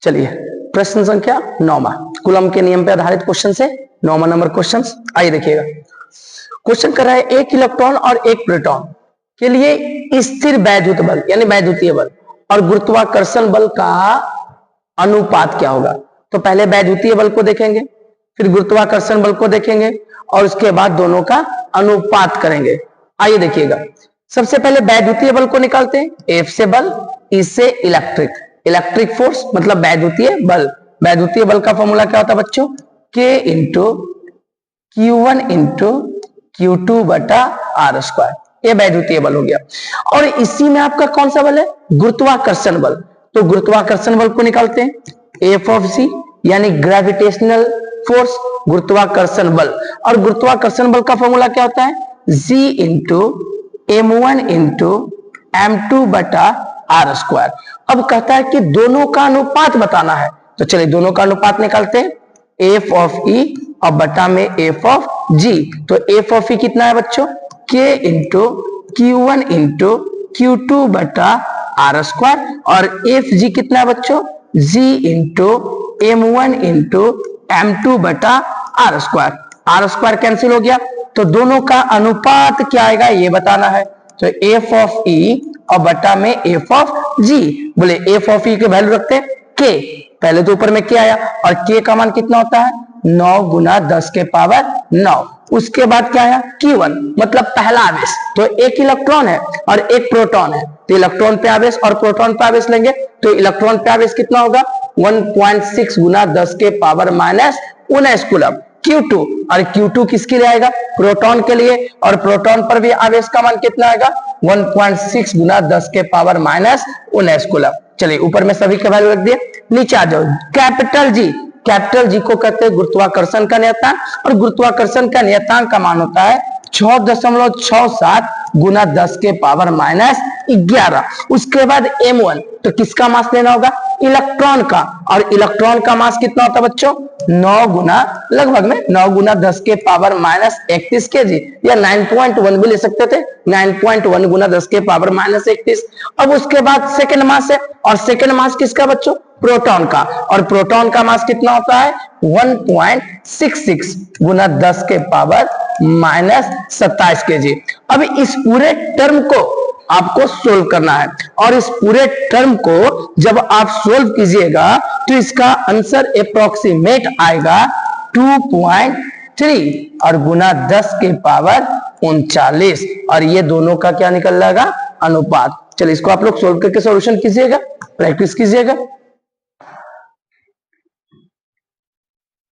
चलिए प्रश्न संख्या 9वां, कूलम के नियम पर आधारित क्वेश्चन से 9वां नंबर क्वेश्चन। आइए देखिएगा, क्वेश्चन कर रहा है एक इलेक्ट्रॉन और एक प्रोटॉन के लिए स्थिर वैद्युत बल यानी वैद्युतीय बल और गुरुत्वाकर्षण बल का अनुपात क्या होगा। तो पहले वैद्युतीय बल को देखेंगे, फिर गुरुत्वाकर्षण बल को देखेंगे और उसके बाद दोनों का अनुपात करेंगे। आइए देखिएगा, सबसे पहले वैद्युतीय बल को निकालते हैं। एफ से बल, ई से इलेक्ट्रिक फोर्स मतलब वैद्युतीय बल। वैद्युतीय बल का फॉर्मूला क्या होता है बच्चों, K into Q1 into Q2 बटा R स्क्वायर। ये वैद्युतीय बल हो गया। और इसी में आपका कौन सा बल है, गुरुत्वाकर्षण बल। तो गुरुत्वाकर्षण बल को निकालते हैं, F ऑफ G यानी ग्रेविटेशनल फोर्स, गुरुत्वाकर्षण बल। और गुरुत्वाकर्षण बल का फॉर्मूला क्या होता है, G into M1 into M2 बटा R स्क्वायर। अब कहता है कि दोनों का अनुपात बताना है, तो चलिए दोनों का अनुपात निकालते हैं। F ऑफ E और बटा में F ऑफ G। तो F ऑफ E कितना है बच्चों, K into Q1 into Q2 बटा R स्क्वायर। और F G कितना है बच्चों, G into M1 into M2 बटा R square. R square cancel हो गया, तो दोनों का अनुपात क्या आएगा ये बताना है। तो F ऑफ E और बटा में F ऑफ G। बोले F ऑफ E के वैल्यू रखते हैं K, पहले तो ऊपर में K आया और K का मान कितना होता है 9 गुना 10 के पावर 9। उसके बाद क्या आया Q1 मतलब पहला आवेश। तो एक इलेक्ट्रॉन है और एक प्रोटॉन है, तो इलेक्ट्रॉन पे आवेश और प्रोटॉन पे आवेश लेंगे तो इलेक्ट्रॉन पे आवेश कितना होगा 1.6 गुना 10 के पावर माइनस 19 कूलम। Q2 और Q2 किसके लिए आएगा, प्रोटॉन के लिए। और प्रोटॉन पर भी आवेश का मान कितना आएगा 1.6 गुना 10 के पावर माइनस 19 कूलम। चलिए ऊपर में सभी के वैल्यू रख दिए, नीचे आ जाओ। कैपिटल जी को कहते हैं गुरुत्वाकर्षण का नियतांक, और गुरुत्वाकर्षण का नियतांक का मान होता है 6.67 गुना 10 के पावर माइनस 11। उसके बाद M1, तो किसका मास लेना होगा, इलेक्ट्रॉन का। और इलेक्ट्रॉन का मास कितना होता है बच्चों 9 गुना, लगभग में 9 गुना 10 के पावर माइनस 31 kg, या 9.1 भी ले सकते थे, 9.1 गुना 10 के पावर माइनस 31। अब उसके बाद सेकेंड मास है, और सेकेंड मास किसका बच्चों, प्रोटॉन का। और प्रोटॉन का मास कितना होता है 1.66 गुना 10 के पावर माइनस 27 kg। अब इस पूरे टर्म को आपको सोल्व करना है, और इस पूरे टर्म को जब आप सोल्व कीजिएगा तो इसका आंसर अप्रोक्सीमेट आएगा 2.3 और गुना 10 के पावर 39। और ये दोनों का क्या निकल जाएगा, अनुपात। चलिए इसको आप लोग सोल्व करके सॉल्यूशन कीजिएगा, प्रैक्टिस कीजिएगा।